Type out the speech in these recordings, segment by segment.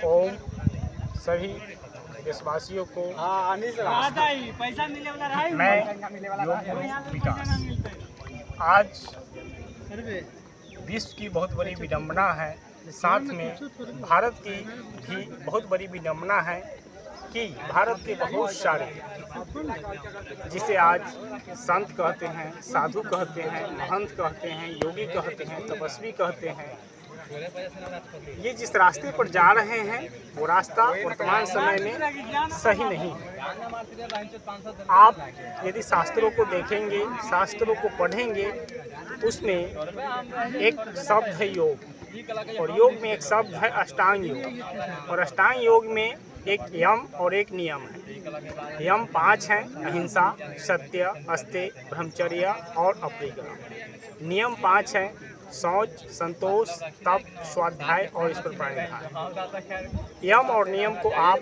ओम सभी देशवासियों को मैं योग विकास। आज विश्व की बहुत बड़ी विडंबना है, साथ में भारत की भी बहुत बड़ी विडंबना है कि भारत के बहुत सारे जिसे आज संत कहते हैं, साधु कहते हैं, महंत कहते हैं, योगी कहते हैं, तपस्वी कहते हैं, ये जिस रास्ते पर जा रहे हैं वो रास्ता वर्तमान समय में सही नहीं है। आप यदि शास्त्रों को देखेंगे, शास्त्रों को पढ़ेंगे, उसमें एक शब्द है योग, और योग में एक शब्द है अष्टांग योग, और अष्टांग योग में एक यम और एक नियम है। यम 5 हैं: अहिंसा, सत्य, अस्तेय, ब्रह्मचर्य और अपरिग्रह। नियम 5 हैं: शौच, संतोष, तप, स्वाध्याय और ईश्वर प्रणिधान। यम और नियम को आप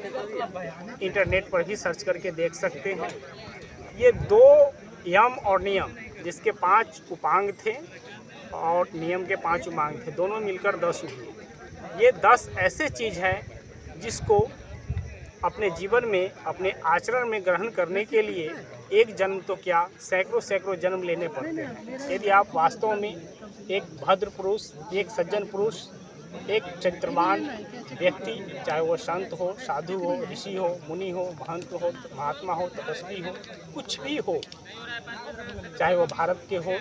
इंटरनेट पर भी सर्च करके देख सकते हैं। ये 2 यम और नियम जिसके 5 उपांग थे और नियम के 5 उपांग थे, दोनों मिलकर 10 हुए। ये 10 ऐसे चीज़ है जिसको अपने जीवन में, अपने आचरण में ग्रहण करने के लिए एक जन्म तो क्या, सैकड़ों जन्म लेने पड़ते हैं। यदि आप वास्तव में एक भद्र पुरुष, एक सज्जन पुरुष, एक चरित्रवान व्यक्ति, चाहे वो संत हो, साधु हो, ऋषि हो, मुनि हो, महंत हो, महात्मा हो, तपस्वी हो, कुछ भी हो, चाहे वो भारत के हो,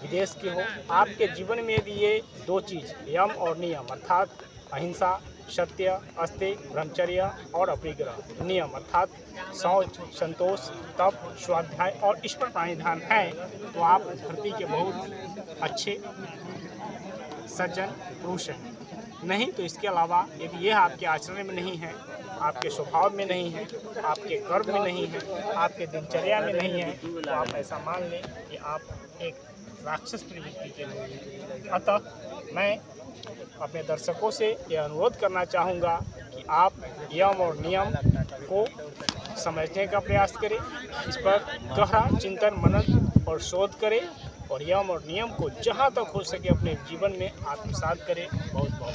विदेश के हो, आपके जीवन में यदि ये 2 चीज़ यम और नियम अर्थात अहिंसा, सत्य, अस्तेय, ब्रह्मचर्य और अपरिग्रह, नियम अर्थात शौच, संतोष, तप, स्वाध्याय और ईश्वर प्रणिधान है, तो आप धरती के बहुत अच्छे सज्जन पुरुष हैं। नहीं तो इसके अलावा यदि यह आपके आचरण में नहीं है, आपके स्वभाव में नहीं है, आपके कर्म में नहीं है, आपके दिनचर्या में नहीं है, तो आप ऐसा मान लें कि आप एक राक्षस प्रवृत्ति के लोग हैं। अतः मैं अपने दर्शकों से यह अनुरोध करना चाहूँगा कि आप यम और नियम को समझने का प्रयास करें, इस पर गहरा चिंतन, मनन और शोध करें, और यम और नियम को जहाँ तक हो सके अपने जीवन में आत्मसात करें। बहुत बहुत